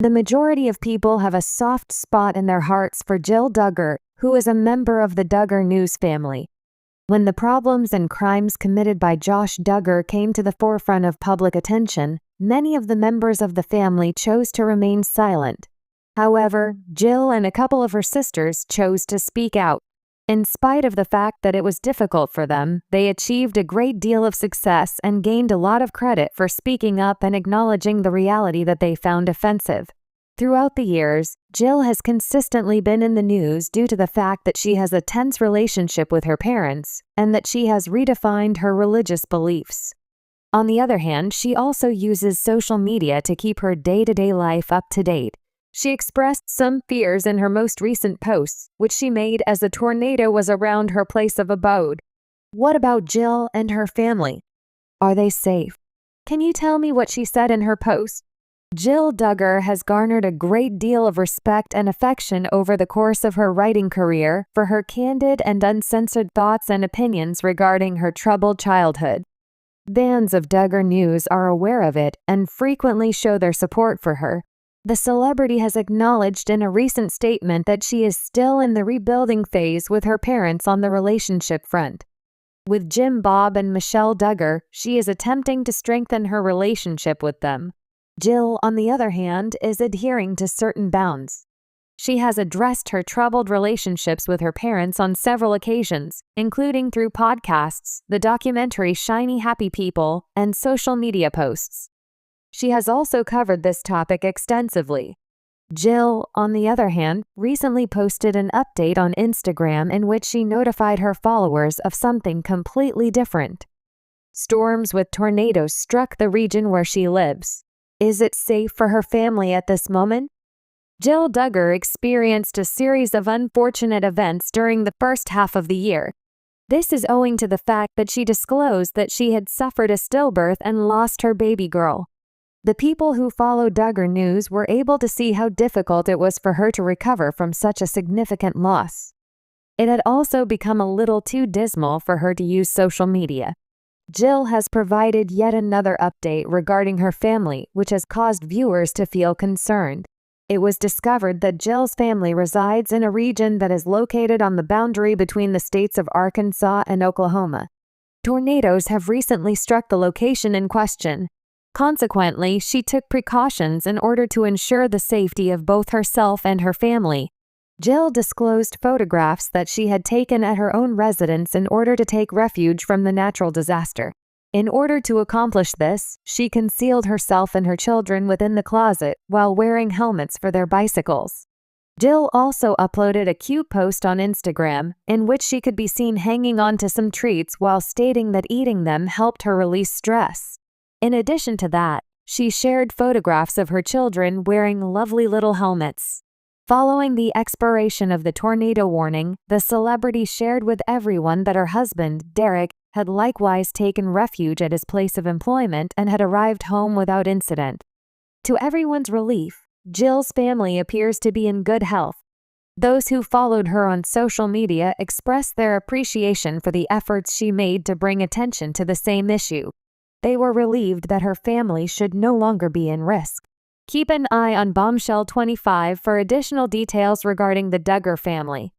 The majority of people have a soft spot in their hearts for Jill Duggar, who is a member of the Duggar news family. When the problems and crimes committed by Josh Duggar came to the forefront of public attention, many of the members of the family chose to remain silent. However, Jill and a couple of her sisters chose to speak out. In spite of the fact that it was difficult for them, they achieved a great deal of success and gained a lot of credit for speaking up and acknowledging the reality that they found offensive. Throughout the years, Jill has consistently been in the news due to the fact that she has a tense relationship with her parents and that she has redefined her religious beliefs. On the other hand, she also uses social media to keep her day-to-day life up to date. She expressed some fears in her most recent posts, which she made as a tornado was around her place of abode. What about Jill and her family? Are they safe? Can you tell me what she said in her post? Jill Duggar has garnered a great deal of respect and affection over the course of her writing career for her candid and uncensored thoughts and opinions regarding her troubled childhood. Fans of Duggar News are aware of it and frequently show their support for her. The celebrity has acknowledged in a recent statement that she is still in the rebuilding phase with her parents on the relationship front. With Jim Bob and Michelle Duggar, she is attempting to strengthen her relationship with them. Jill, on the other hand, is adhering to certain bounds. She has addressed her troubled relationships with her parents on several occasions, including through podcasts, the documentary Shiny Happy People, and social media posts. She has also covered this topic extensively. Jill, on the other hand, recently posted an update on Instagram in which she notified her followers of something completely different. Storms with tornadoes struck the region where she lives. Is it safe for her family at this moment? Jill Duggar experienced a series of unfortunate events during the first half of the year. This is owing to the fact that she disclosed that she had suffered a stillbirth and lost her baby girl. The people who follow Duggar News were able to see how difficult it was for her to recover from such a significant loss. It had also become a little too dismal for her to use social media. Jill has provided yet another update regarding her family, which has caused viewers to feel concerned. It was discovered that Jill's family resides in a region that is located on the boundary between the states of Arkansas and Oklahoma. Tornadoes have recently struck the location in question. Consequently, she took precautions in order to ensure the safety of both herself and her family. Jill disclosed photographs that she had taken at her own residence in order to take refuge from the natural disaster. In order to accomplish this, she concealed herself and her children within the closet while wearing helmets for their bicycles. Jill also uploaded a cute post on Instagram in which she could be seen hanging onto some treats while stating that eating them helped her release stress. In addition to that, she shared photographs of her children wearing lovely little helmets. Following the expiration of the tornado warning, the celebrity shared with everyone that her husband, Derek, had likewise taken refuge at his place of employment and had arrived home without incident. To everyone's relief, Jill's family appears to be in good health. Those who followed her on social media expressed their appreciation for the efforts she made to bring attention to the same issue. They were relieved that her family should no longer be in risk. Keep an eye on Bombshell 25 for additional details regarding the Duggar family.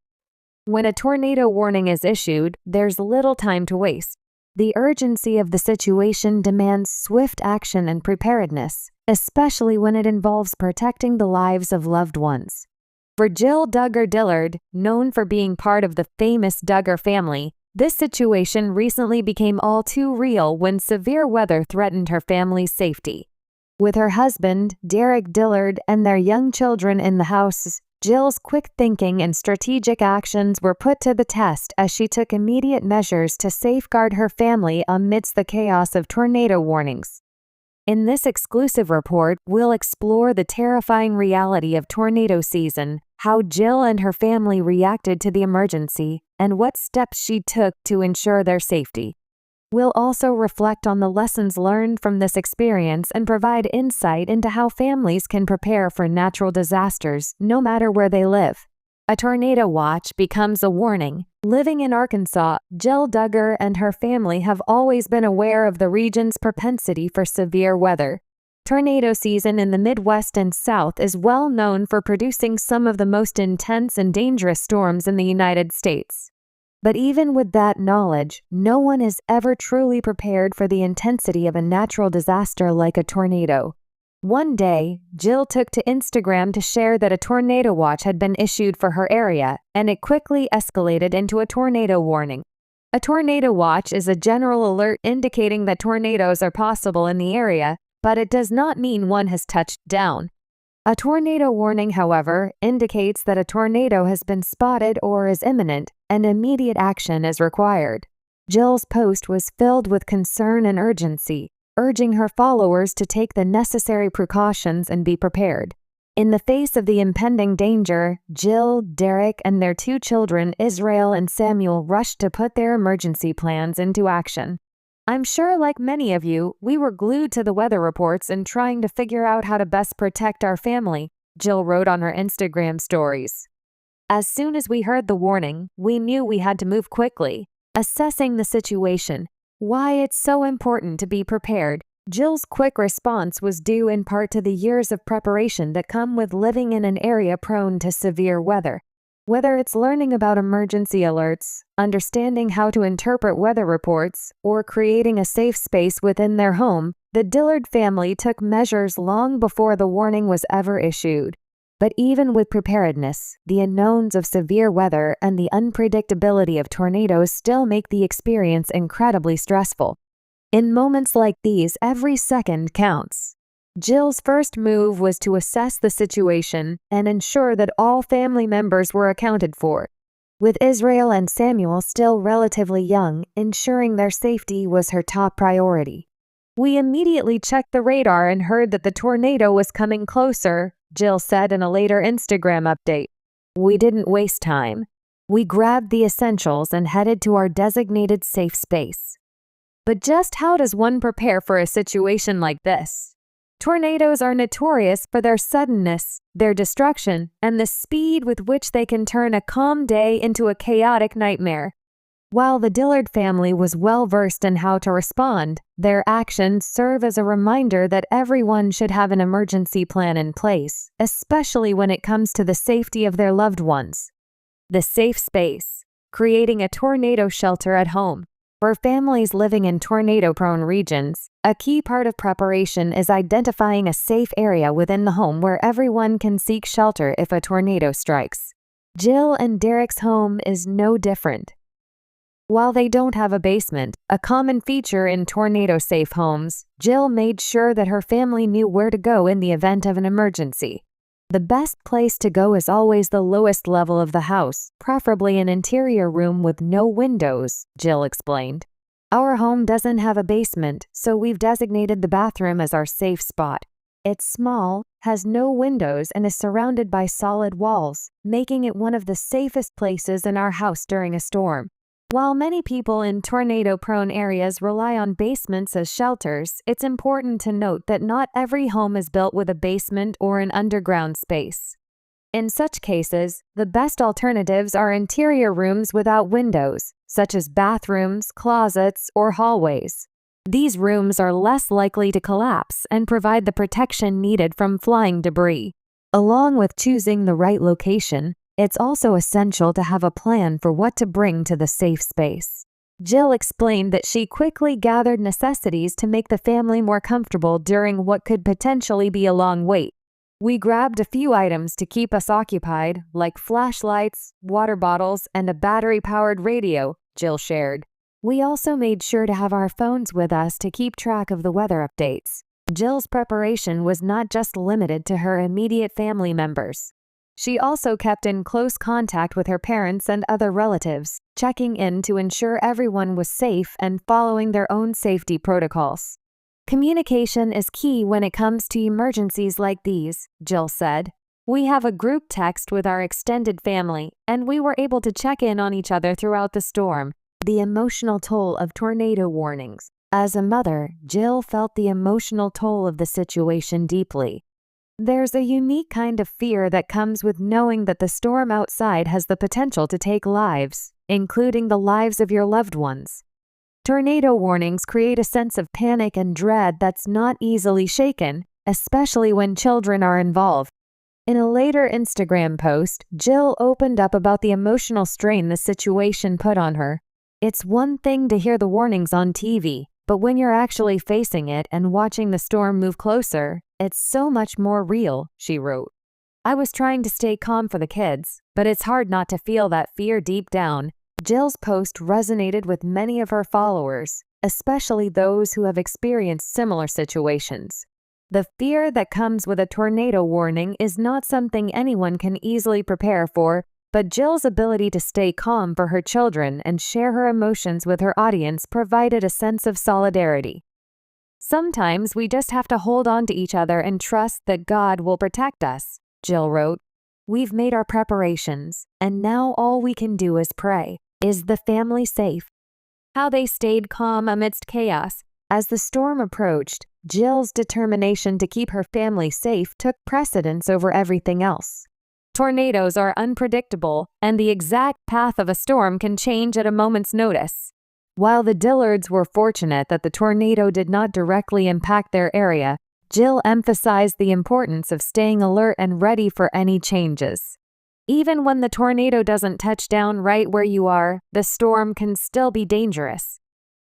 When a tornado warning is issued, there's little time to waste. The urgency of the situation demands swift action and preparedness, especially when it involves protecting the lives of loved ones. For Jill Duggar Dillard, known for being part of the famous Duggar family, this situation recently became all too real when severe weather threatened her family's safety. With her husband, Derek Dillard, and their young children in the house, Jill's quick thinking and strategic actions were put to the test as she took immediate measures to safeguard her family amidst the chaos of tornado warnings. In this exclusive report, we'll explore the terrifying reality of tornado season, how Jill and her family reacted to the emergency, and what steps she took to ensure their safety. We'll also reflect on the lessons learned from this experience and provide insight into how families can prepare for natural disasters, no matter where they live. A tornado watch becomes a warning. Living in Arkansas, Jill Duggar and her family have always been aware of the region's propensity for severe weather. Tornado season in the Midwest and South is well known for producing some of the most intense and dangerous storms in the United States. But even with that knowledge, no one is ever truly prepared for the intensity of a natural disaster like a tornado. One day, Jill took to Instagram to share that a tornado watch had been issued for her area, and it quickly escalated into a tornado warning. A tornado watch is a general alert indicating that tornadoes are possible in the area, but it does not mean one has touched down. A tornado warning, however, indicates that a tornado has been spotted or is imminent, and immediate action is required. Jill's post was filled with concern and urgency, urging her followers to take the necessary precautions and be prepared. In the face of the impending danger, Jill, Derek, and their 2 children, Israel and Samuel, rushed to put their emergency plans into action. I'm sure, like many of you, we were glued to the weather reports and trying to figure out how to best protect our family, Jill wrote on her Instagram stories. As soon as we heard the warning, we knew we had to move quickly. Assessing the situation, why it's so important to be prepared. Jill's quick response was due in part to the years of preparation that come with living in an area prone to severe weather. Whether it's learning about emergency alerts, understanding how to interpret weather reports, or creating a safe space within their home, the Dillard family took measures long before the warning was ever issued. But even with preparedness, the unknowns of severe weather and the unpredictability of tornadoes still make the experience incredibly stressful. In moments like these, every second counts. Jill's first move was to assess the situation and ensure that all family members were accounted for. With Israel and Samuel still relatively young, ensuring their safety was her top priority. We immediately checked the radar and heard that the tornado was coming closer, Jill said in a later Instagram update. We didn't waste time. We grabbed the essentials and headed to our designated safe space. But just how does one prepare for a situation like this? Tornadoes are notorious for their suddenness, their destruction, and the speed with which they can turn a calm day into a chaotic nightmare. While the Dillard family was well versed in how to respond, their actions serve as a reminder that everyone should have an emergency plan in place, especially when it comes to the safety of their loved ones. The safe space, creating a tornado shelter at home. For families living in tornado-prone regions, a key part of preparation is identifying a safe area within the home where everyone can seek shelter if a tornado strikes. Jill and Derek's home is no different. While they don't have a basement, a common feature in tornado-safe homes, Jill made sure that her family knew where to go in the event of an emergency. The best place to go is always the lowest level of the house, preferably an interior room with no windows, Jill explained. Our home doesn't have a basement, so we've designated the bathroom as our safe spot. It's small, has no windows, and is surrounded by solid walls, making it one of the safest places in our house during a storm. While many people in tornado-prone areas rely on basements as shelters, it's important to note that not every home is built with a basement or an underground space. In such cases, the best alternatives are interior rooms without windows, such as bathrooms, closets, or hallways. These rooms are less likely to collapse and provide the protection needed from flying debris. Along with choosing the right location, it's also essential to have a plan for what to bring to the safe space. Jill explained that she quickly gathered necessities to make the family more comfortable during what could potentially be a long wait. We grabbed a few items to keep us occupied, like flashlights, water bottles, and a battery-powered radio, Jill shared. We also made sure to have our phones with us to keep track of the weather updates. Jill's preparation was not just limited to her immediate family members. She also kept in close contact with her parents and other relatives, checking in to ensure everyone was safe and following their own safety protocols. Communication is key when it comes to emergencies like these, Jill said. We have a group text with our extended family, and we were able to check in on each other throughout the storm. The emotional toll of tornado warnings. As a mother, Jill felt the emotional toll of the situation deeply. There's a unique kind of fear that comes with knowing that the storm outside has the potential to take lives, including the lives of your loved ones. Tornado warnings create a sense of panic and dread that's not easily shaken, especially when children are involved. In a later Instagram post, Jill opened up about the emotional strain the situation put on her. "It's one thing to hear the warnings on TV, but when you're actually facing it and watching the storm move closer, it's so much more real," she wrote. "I was trying to stay calm for the kids, but it's hard not to feel that fear deep down." Jill's post resonated with many of her followers, especially those who have experienced similar situations. The fear that comes with a tornado warning is not something anyone can easily prepare for, but Jill's ability to stay calm for her children and share her emotions with her audience provided a sense of solidarity. "Sometimes we just have to hold on to each other and trust that God will protect us," Jill wrote. "We've made our preparations, and now all we can do is pray. Is the family safe?" How they stayed calm amidst chaos. As the storm approached, Jill's determination to keep her family safe took precedence over everything else. Tornadoes are unpredictable, and the exact path of a storm can change at a moment's notice. While the Dillards were fortunate that the tornado did not directly impact their area, Jill emphasized the importance of staying alert and ready for any changes. Even when the tornado doesn't touch down right where you are, the storm can still be dangerous.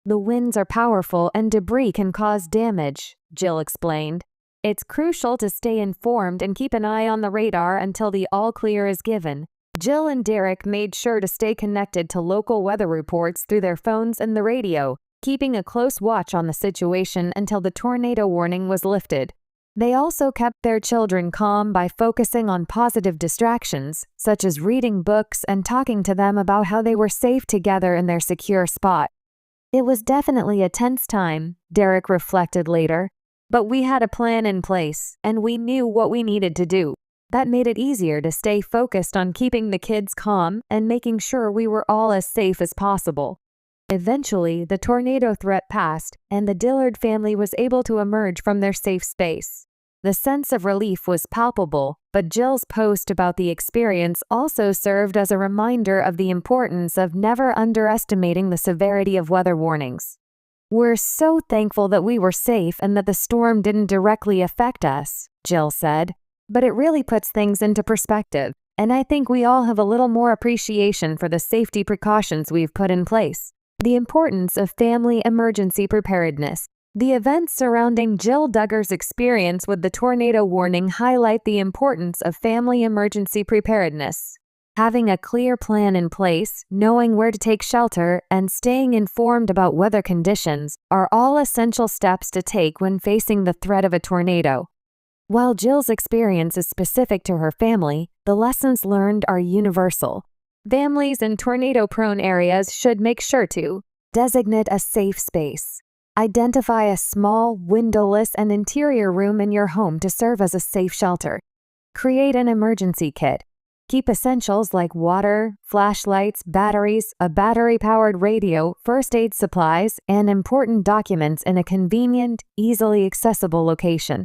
"The winds are powerful and debris can cause damage," Jill explained. "It's crucial to stay informed and keep an eye on the radar until the all-clear is given." Jill and Derek made sure to stay connected to local weather reports through their phones and the radio, keeping a close watch on the situation until the tornado warning was lifted. They also kept their children calm by focusing on positive distractions, such as reading books and talking to them about how they were safe together in their secure spot. "It was definitely a tense time," Derek reflected later, "but we had a plan in place, and we knew what we needed to do. That made it easier to stay focused on keeping the kids calm and making sure we were all as safe as possible." Eventually, the tornado threat passed, and the Dillard family was able to emerge from their safe space. The sense of relief was palpable, but Jill's post about the experience also served as a reminder of the importance of never underestimating the severity of weather warnings. "We're so thankful that we were safe and that the storm didn't directly affect us," Jill said. "But it really puts things into perspective, and I think we all have a little more appreciation for the safety precautions we've put in place." The importance of family emergency preparedness. The events surrounding Jill Duggar's experience with the tornado warning highlight the importance of family emergency preparedness. Having a clear plan in place, knowing where to take shelter, and staying informed about weather conditions are all essential steps to take when facing the threat of a tornado. While Jill's experience is specific to her family, the lessons learned are universal. Families in tornado-prone areas should make sure to designate a safe space. Identify a small, windowless, and interior room in your home to serve as a safe shelter. Create an emergency kit. Keep essentials like water, flashlights, batteries, a battery-powered radio, first aid supplies, and important documents in a convenient, easily accessible location.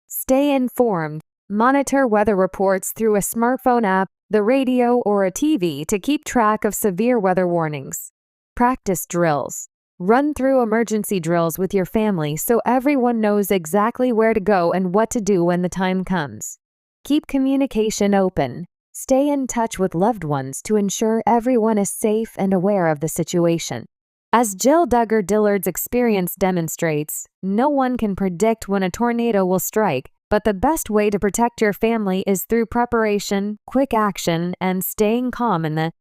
Stay informed. Monitor weather reports through a smartphone app, the radio, or a TV to keep track of severe weather warnings. Practice drills. Run through emergency drills with your family so everyone knows exactly where to go and what to do when the time comes. Keep communication open. Stay in touch with loved ones to ensure everyone is safe and aware of the situation. As Jill Duggar Dillard's experience demonstrates, no one can predict when a tornado will strike, but the best way to protect your family is through preparation, quick action, and staying calm in the